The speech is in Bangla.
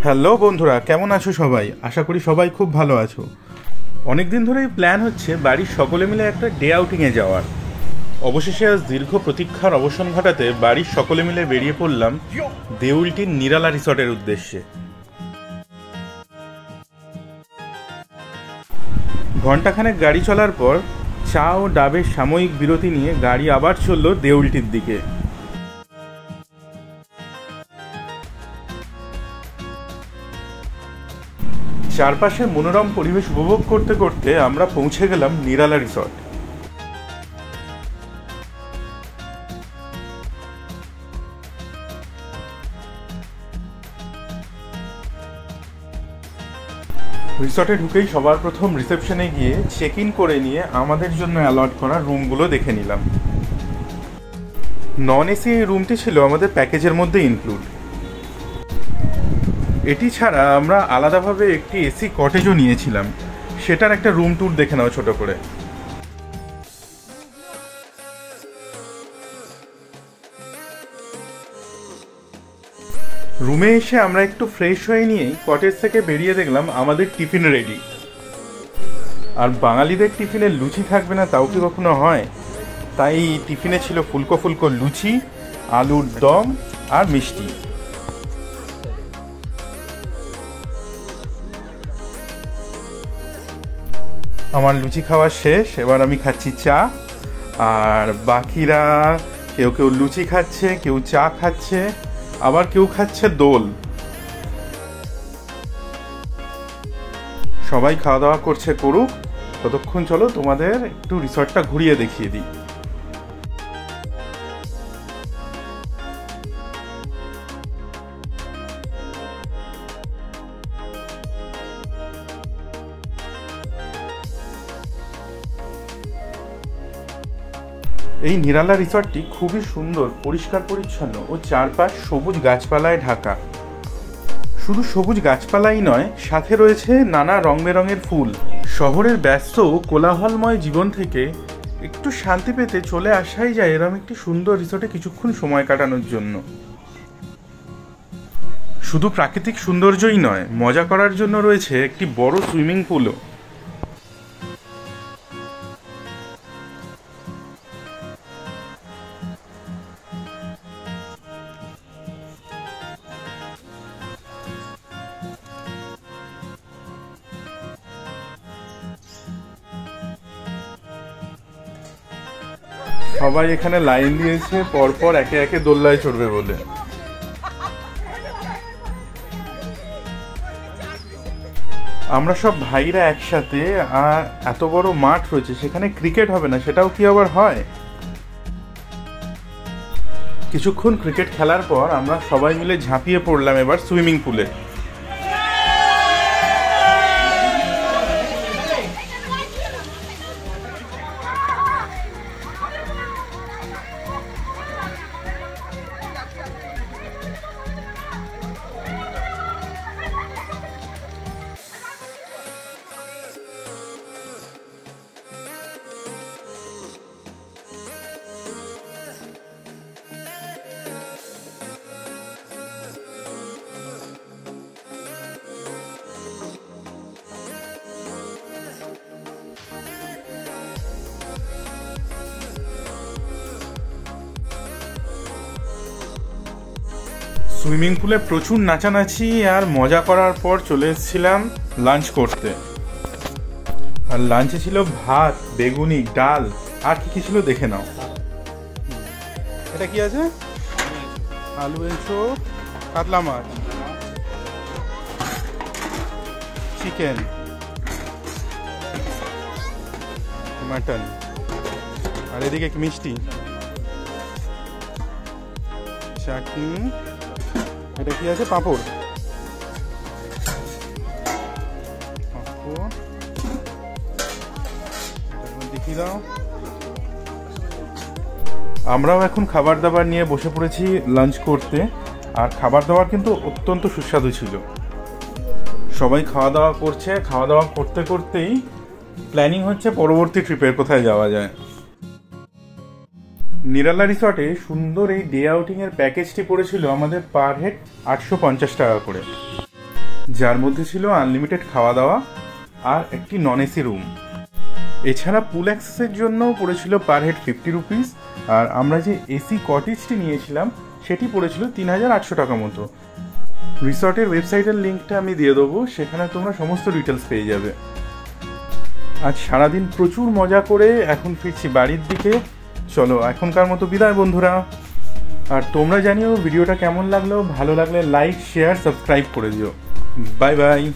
হ্যালো বন্ধুরা, কেমন আছো সবাই? আশা করি সবাই খুব ভালো আছো। অনেক দিন ধরেই প্ল্যান হচ্ছে বাড়ির সকলে মিলে একটা ডে আউটিংয়ে যাওয়ার। অবশেষে আজ দীর্ঘ প্রতীক্ষার অবসান ঘটাতে বাড়ির সকলে মিলে বেরিয়ে পড়লাম দেউলটির নিরালা রিসর্টের উদ্দেশ্যে। ঘণ্টাখানেক গাড়ি চলার পর চা ও ডাবের সাময়িক বিরতি নিয়ে গাড়ি আবার চলল দেউলটির দিকে। চারপাশে মনোরম পরিবেশ উপভোগ করতে করতে আমরা পৌঁছে গেলাম নিরালা রিসর্ট। রিসর্টে ঢুকেই সবার প্রথম রিসেপশনে গিয়ে চেক ইন করে নিয়ে আমাদের জন্য অ্যালট করা রুমগুলো দেখে নিলাম। নন এসি এই রুমটি ছিল আমাদের প্যাকেজের মধ্যে ইনক্লুড। এটি ছাড়া আমরা আলাদাভাবে একটি এসি কটেজও নিয়েছিলাম, সেটার একটা রুম ট্যুর দেখে নাও ছোট করে। রুমে এসে আমরা একটু ফ্রেশ হয়ে নিয়েই কটেজ থেকে বেরিয়ে দেখলাম আমাদের টিফিন রেডি। আর বাঙালিদের টিফিনে লুচি থাকবে না তাও কি কখনো হয়? তাই টিফিনে ছিল ফুলকো ফুলকো লুচি, আলুর দম আর মিষ্টি। আমার লুচি খাওয়া শেষ, এবার আমি খাচ্ছি চা। আর বাকিরা কেউ কেউ লুচি খাচ্ছে, কেউ চা খাচ্ছে, আবার কেউ খাচ্ছে দোল। সবাই খাওয়া দাওয়া করছে, করুক। ততক্ষণ চলো তোমাদের একটু রিসর্টটা ঘুরিয়ে দেখিয়ে দিই। এই নিরালা রিসর্টটি খুবই সুন্দর, পরিষ্কার পরিচ্ছন্ন ও চারপাশ সবুজ গাছপালায় ঢাকা। শুধু সবুজ গাছপালাই নয়, সাথে রয়েছে নানা রং বেরঙের ফুল। শহরের ব্যস্ত ও কোলাহলময় জীবন থেকে একটু শান্তি পেতে চলে আসাই যায় এরকম একটি সুন্দর রিসর্টে কিছুক্ষণ সময় কাটানোর জন্য। শুধু প্রাকৃতিক সৌন্দর্যই নয়, মজা করার জন্য রয়েছে একটি বড় সুইমিং পুলও। সবাই এখানে লাইন দিয়েছে পরপর একে একে দোলনায় চড়বে বলে। আমরা সব ভাইরা একসাথে, আর এত বড় মাঠ রয়েছে, সেখানে ক্রিকেট হবে না সেটাও কি আবার হয়? কিছুক্ষণ ক্রিকেট খেলার পর আমরা সবাই মিলে ঝাঁপিয়ে পড়লাম এবার সুইমিং পুলে। সুইমিং পুলে প্রচুর নাচানাচি আর মজা করার পর চলে এসেছিলাম লাঞ্চ করতে। আর লাঞ্চে ছিল ভাত, বেগুনি, ডাল, আর কি কি ছিল দেখে নাও। এটা কি আছে? আলু এঁচো, কাতলা মাছ, চিকেন, মাটন, আর এদিকে মিষ্টি, চাটনি, এটা কি আছে? পাঁপড়। দেখি দাও। আমরাও এখন খাবার দাবার নিয়ে বসে পড়েছি লাঞ্চ করতে। আর খাবার দাবার কিন্তু অত্যন্ত সুস্বাদু ছিল। সবাই খাওয়া দাওয়া করছে, খাওয়া দাওয়া করতে করতেই প্ল্যানিং হচ্ছে পরবর্তী ট্রিপের কোথায় যাওয়া যায়। নিরালা রিসর্টে সুন্দর এই ডে আউটিং এর প্যাকেজটি পড়েছিল আমাদের পার হেড 850 টাকা করে। যার মধ্যে ছিল আনলিমিটেড খাওয়া দাওয়া আর একটি নন এসি রুম। এছাড়া পুল অ্যাক্সেসের জন্য পড়েছিল পার হেড 50 রুপিস, আর আমরা যে এসি কটেজটি নিয়েছিলাম সেটি পড়েছিল 3800 টাকা মতো। রিসর্টের ওয়েবসাইটের লিঙ্কটা আমি দিয়ে দেবো, সেখানে তোমরা সমস্ত ডিটেলস পেয়ে যাবে। আজ সারাদিন প্রচুর মজা করে এখন ফিরছি বাড়ির দিকে। চলো এখনকার মতো বিদায় বন্ধুরা। আর তোমরা জানিও ভিডিওটা কেমন লাগলো, ভালো লাগলে লাইক শেয়ার সাবস্ক্রাইব করে দিও। Bye bye.